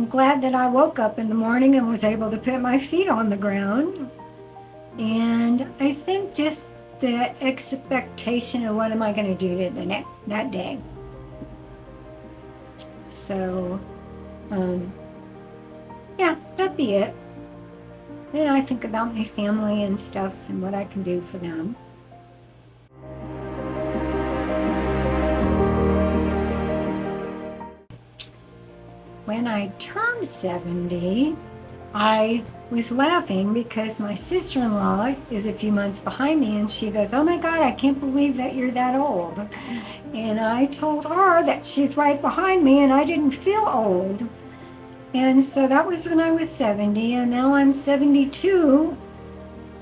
glad that I woke up in the morning and was able to put my feet on the ground. And I think just the expectation of what am I going to do that day. So, yeah, that'd be it. And I think about my family and stuff and what I can do for them. When I turned 70, I was laughing because my sister-in-law is a few months behind me, and she goes, "Oh my God, I can't believe that you're that old." And I told her that she's right behind me and I didn't feel old. And so that was when I was 70, and now I'm 72.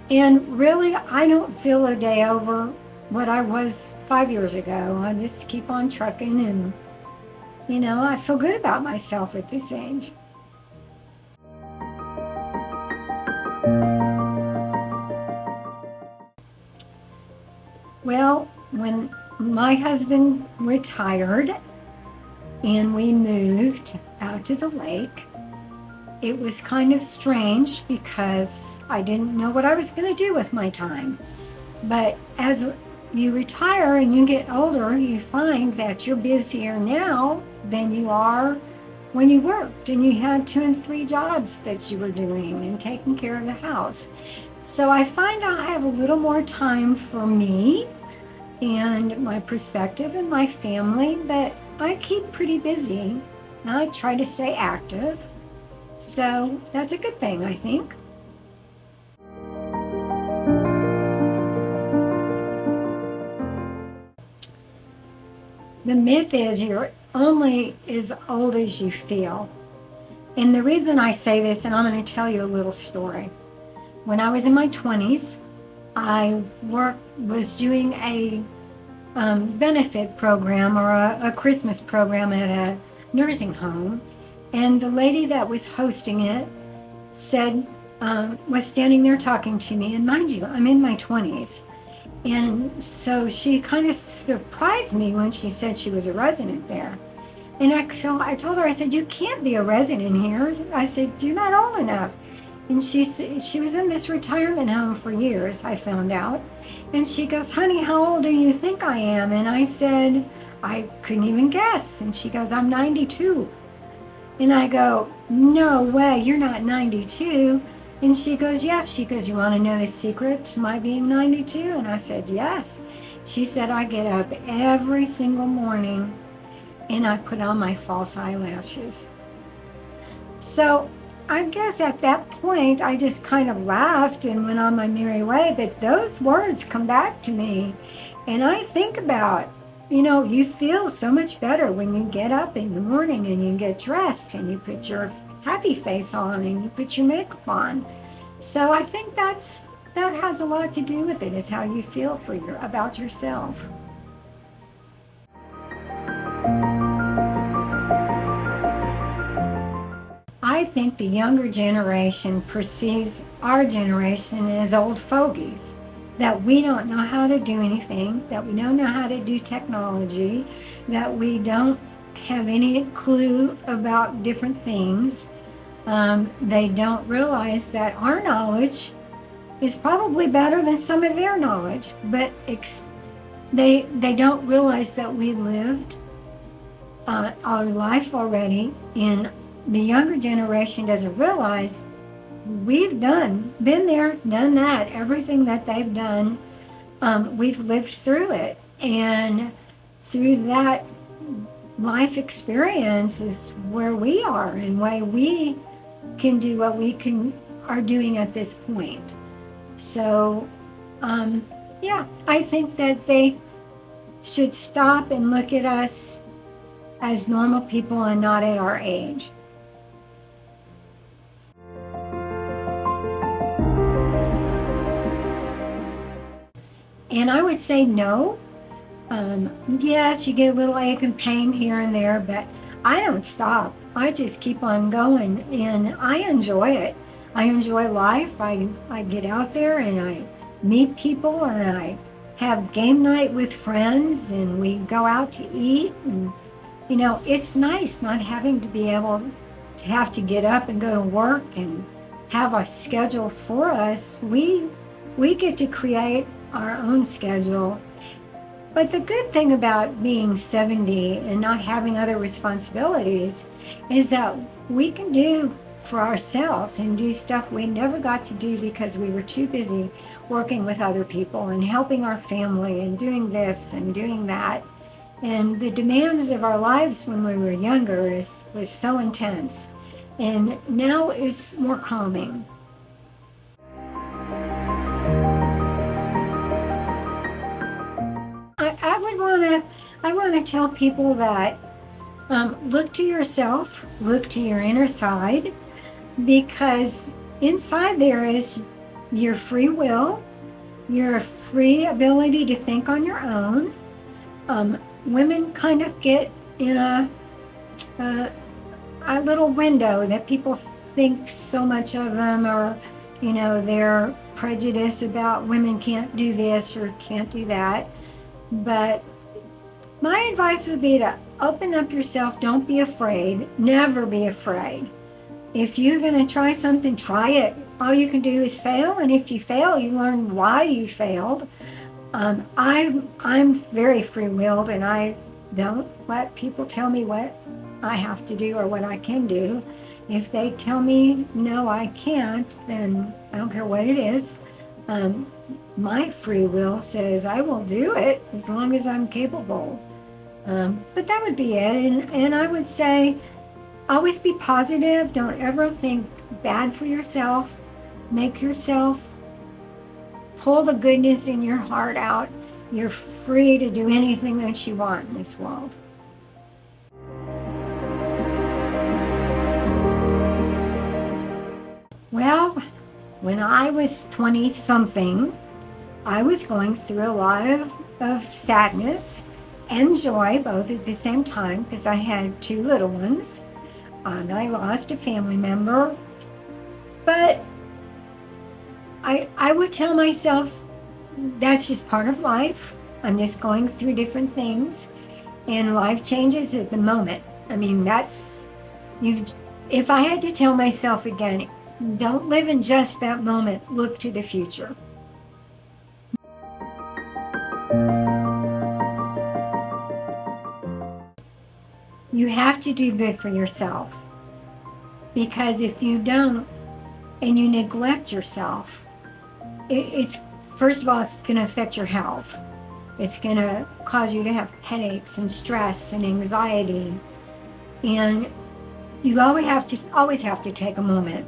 And really, I don't feel a day over what I was 5 years ago. I just keep on trucking, and, I feel good about myself at this age. Well, when my husband retired and we moved out to the lake, it was kind of strange because I didn't know what I was going to do with my time. But as you retire and you get older, you find that you're busier now than you are when you worked and you had 2 and 3 jobs that you were doing and taking care of the house. So I find I have a little more time for me and my perspective and my family, but I keep pretty busy. I try to stay active. So that's a good thing, I think. The myth is you're only as old as you feel. And the reason I say this, and I'm going to tell you a little story. When I was in my 20s, I was doing a benefit program or a Christmas program at a nursing home. And the lady that was hosting it was standing there talking to me. And mind you, I'm in my 20s. And so she kind of surprised me when she said she was a resident there. And I told her, I said, "You can't be a resident here." I said, "You're not old enough." And she was in this retirement home for years, I found out. And she goes, "Honey, how old do you think I am?" And I said, "I couldn't even guess." And she goes, "I'm 92. And I go, "No way, you're not 92. And she goes, "Yes." She goes, "You want to know the secret to my being 92? And I said, "Yes." She said, "I get up every single morning and I put on my false eyelashes." So I guess at that point, I just kind of laughed and went on my merry way. But those words come back to me. And I think about, you feel so much better when you get up in the morning and you get dressed and you put your happy face on and you put your makeup on. So I think that has a lot to do with it, is how you feel about yourself. I think the younger generation perceives our generation as old fogies, that we don't know how to do anything, that we don't know how to do technology, that we don't have any clue about different things. They don't realize that our knowledge is probably better than some of their knowledge, but they don't realize that we lived our life already, and the younger generation doesn't realize we've been there, done that. Everything that they've done, we've lived through it. And through that life experience is where we are and why we can do what we are doing at this point. So, yeah, I think that they should stop and look at us as normal people and not at our age. And I would say no. Yes, you get a little ache and pain here and there, but I don't stop. I just keep on going, and I enjoy it. I enjoy life. I get out there and I meet people, and I have game night with friends, and we go out to eat. And, it's nice not having to be able to have to get up and go to work and have a schedule for us. We get to create our own schedule. But the good thing about being 70 and not having other responsibilities is that we can do for ourselves and do stuff we never got to do because we were too busy working with other people and helping our family and doing this and doing that. And the demands of our lives when we were younger was so intense, and now it's more calming. I want to tell people that look to yourself, look to your inner side, because inside there is your free will, your free ability to think on your own. Women kind of get in a little window that people think so much of them, or they're prejudiced about women can't do this or can't do that. But my advice would be to open up yourself. Don't be afraid. Never be afraid. If you're going to try something, try it. All you can do is fail, and if you fail, you learn why you failed. I'm very free-willed, and I don't let people tell me what I have to do or what I can do. If they tell me no, I can't, then I don't care what it is. My free will says I will do it as long as I'm capable. But that would be it. And I would say always be positive. Don't ever think bad for yourself. Make yourself pull the goodness in your heart out. You're free to do anything that you want in this world. Well, when I was 20-something, I was going through a lot of sadness and joy, both at the same time, because I had 2 little ones, and I lost a family member. But I would tell myself, that's just part of life. I'm just going through different things, and life changes at the moment. I mean, if I had to tell myself again, don't live in just that moment, look to the future. You have to do good for yourself, because if you don't and you neglect yourself, it's first of all, it's going to affect your health. It's going to cause you to have headaches and stress and anxiety, and you always have to take a moment.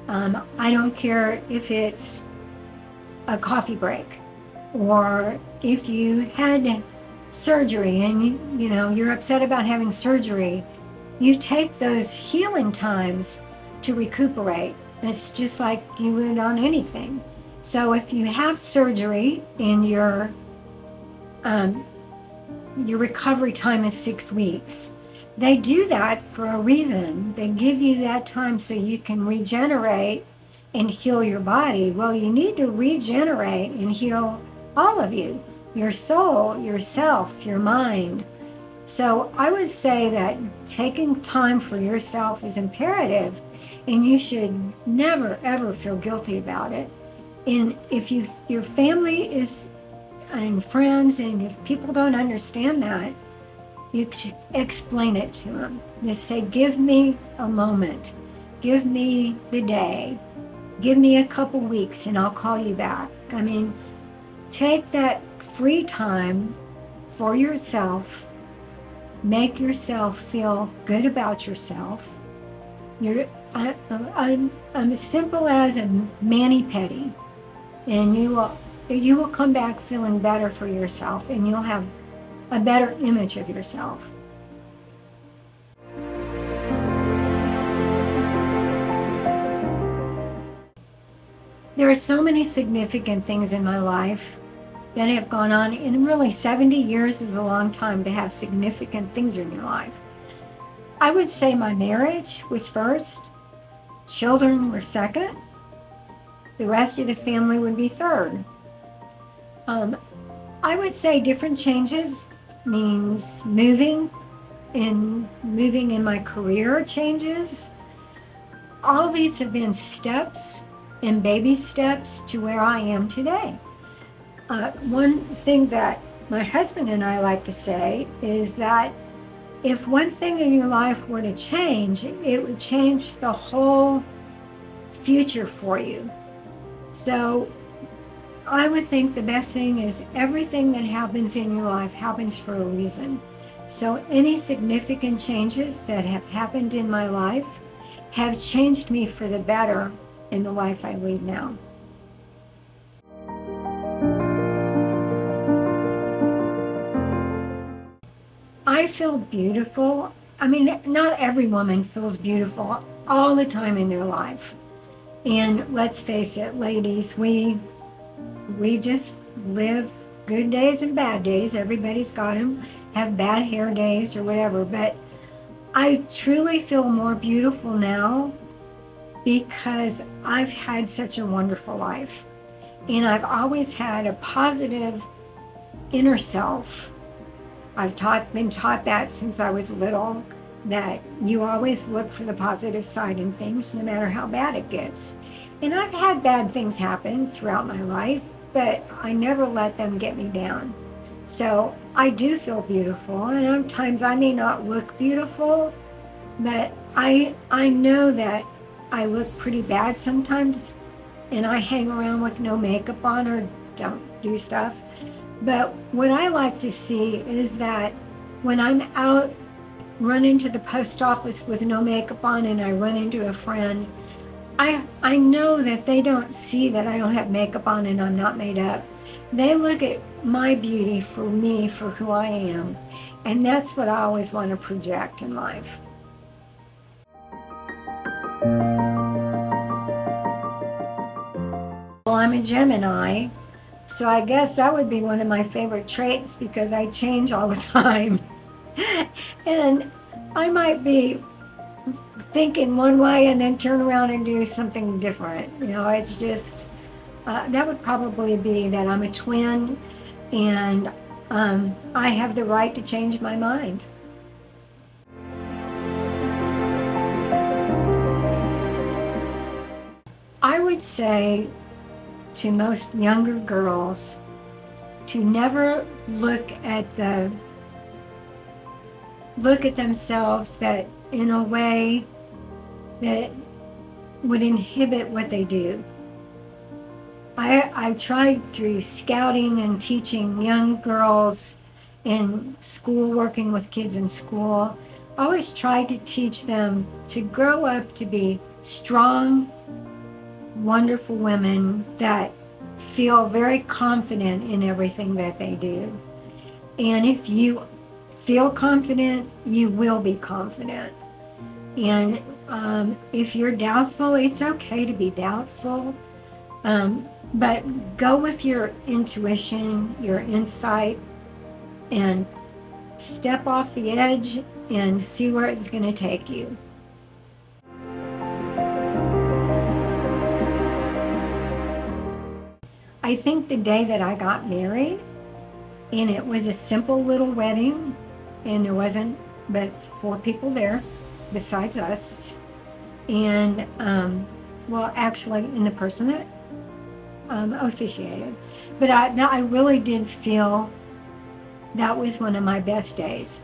I don't care if it's a coffee break, or if you had surgery and you're upset about having surgery. You take those healing times to recuperate. It's just like you would on anything. So if you have surgery and your recovery time is 6 weeks, they do that for a reason. They give you that time so you can regenerate and heal your body. Well, you need to regenerate and heal all of you, your soul, yourself, your mind. So I would say that taking time for yourself is imperative, and you should never, ever feel guilty about it. And if your family is and friends, and if people don't understand that, you should explain it to them. Just say, give me a moment, give me the day, give me a couple weeks, and I'll call you back. I mean, take that free time for yourself. Make yourself feel good about yourself. I'm as simple as a mani-pedi, and you will come back feeling better for yourself, and you'll have a better image of yourself. There are so many significant things in my life that have gone on, and really 70 years is a long time to have significant things in your life. I would say my marriage was first, children were second, the rest of the family would be third. I would say different changes means moving, in moving in my career changes, all these have been steps and baby steps to where I am today. One thing that my husband and I like to say is that if one thing in your life were to change, it would change the whole future for you. So I would think the best thing is everything that happens in your life happens for a reason. So any significant changes that have happened in my life have changed me for the better in the life I lead now. I feel beautiful. I mean, not every woman feels beautiful all the time in their life. And let's face it, ladies, we just live good days and bad days. Everybody's got them, have bad hair days or whatever. But I truly feel more beautiful now because I've had such a wonderful life. And I've always had a positive inner self. I've been taught that since I was little, that you always look for the positive side in things, no matter how bad it gets. And I've had bad things happen throughout my life, but I never let them get me down. So I do feel beautiful, and sometimes I may not look beautiful, but I know that I look pretty bad sometimes, and I hang around with no makeup on or don't do stuff. But what I like to see is that when I'm out running to the post office with no makeup on and I run into a friend, I know that they don't see that I don't have makeup on and I'm not made up. They look at my beauty for me, for who I am. And that's what I always want to project in life. Well, I'm a Gemini, so I guess that would be one of my favorite traits because I change all the time. And I might be thinking one way and then turn around and do something different. You know, it's just, that would probably be that I'm a twin and I have the right to change my mind. I would say to most younger girls to never look at themselves that in a way that would inhibit what they do. I tried through scouting and teaching young girls in school, working with kids in school, I always tried to teach them to grow up to be strong, wonderful women that feel very confident in everything that they do. And if you feel confident, you will be confident. And if you're doubtful, it's okay to be doubtful. But go with your intuition, your insight, and step off the edge and see where it's going to take you. I think the day that I got married, and it was a simple little wedding, and there wasn't but 4 people there besides us, and well, actually, and the person that officiated. But I really did feel that was one of my best days.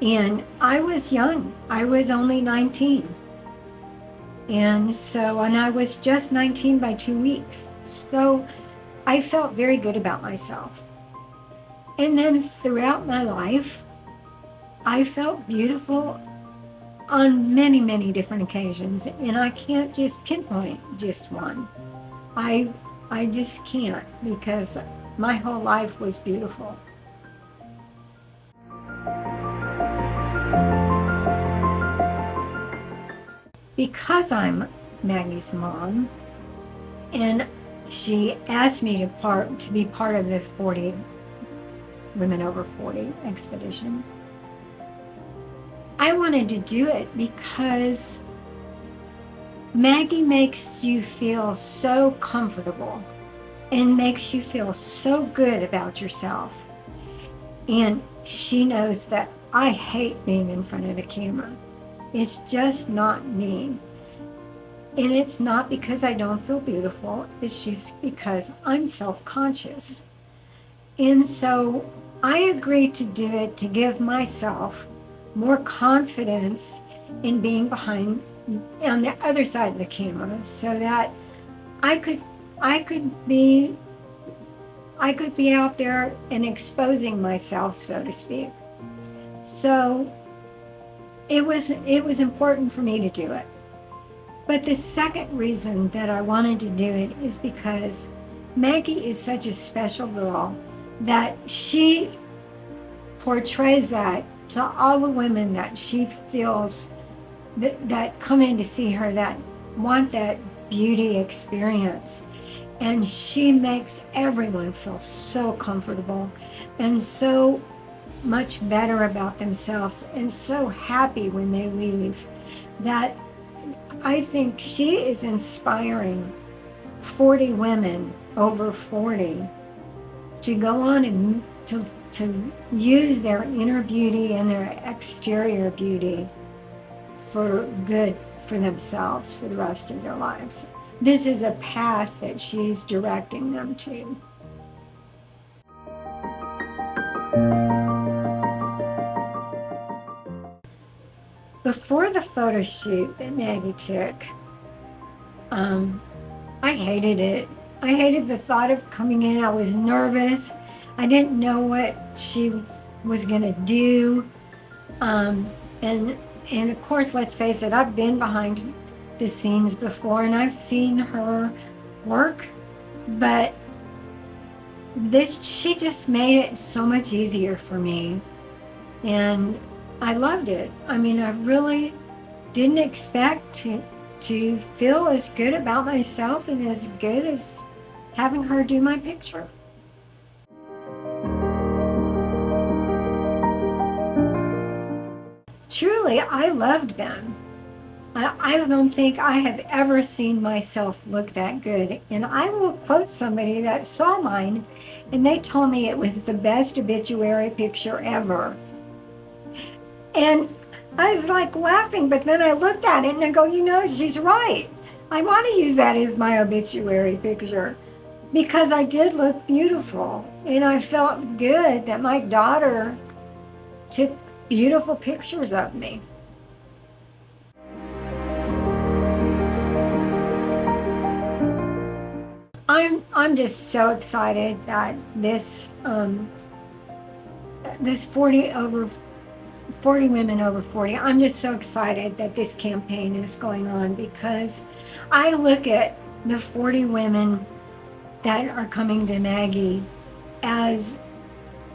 And I was young. I was only 19. And I was just 19 by 2 weeks. So I felt very good about myself. And then throughout my life, I felt beautiful on many, many different occasions. And I can't just pinpoint just one. I just can't, because my whole life was beautiful. Because I'm Maggie's mom, and she asked me to be part of the 40 Women Over 40 expedition, I wanted to do it because Maggie makes you feel so comfortable and makes you feel so good about yourself. And she knows that I hate being in front of the camera. It's just not me. And it's not because I don't feel beautiful, it's just because I'm self-conscious. And so I agreed to do it to give myself more confidence in being behind on the other side of the camera so that I could I could be I could be out there and exposing myself, so to speak. So it was important for me to do it. But the second reason that I wanted to do it is because Maggie is such a special girl that she portrays that to all the women that she feels that come in to see her, that want that beauty experience. And she makes everyone feel so comfortable and so much better about themselves and so happy when they leave, that I think she is inspiring 40 women over 40 to go on and to use their inner beauty and their exterior beauty for good for themselves for the rest of their lives. This is a path that she's directing them to. Before the photo shoot that Maggie took, I hated it. I hated the thought of coming in. I was nervous. I didn't know what she was gonna do. And of course, let's face it, I've been behind the scenes before and I've seen her work, but she just made it so much easier for me. And I loved it. I mean, I really didn't expect to feel as good about myself and as good as having her do my picture. Truly, I loved them. I don't think I have ever seen myself look that good. And I will quote somebody that saw mine and they told me it was the best obituary picture ever. And I was like laughing, but then I looked at it and I go, you know, she's right. I want to use that as my obituary picture because I did look beautiful and I felt good that my daughter took beautiful pictures of me. I'm just so excited that this 40 women over 40. I'm just so excited that this campaign is going on because I look at the 40 women that are coming to Maggie as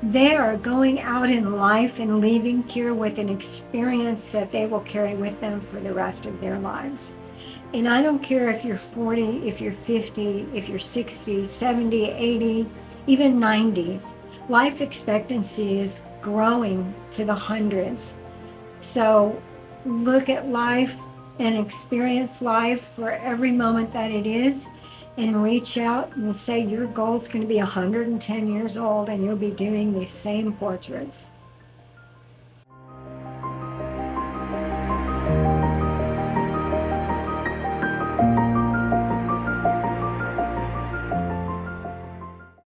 they are going out in life and leaving here with an experience that they will carry with them for the rest of their lives. And I don't care if you're 40, if you're 50, if you're 60, 70, 80, even 90s. Life expectancy is growing to the hundreds. So look at life and experience life for every moment that it is and reach out and say your goal is going to be 110 years old and you'll be doing these same portraits.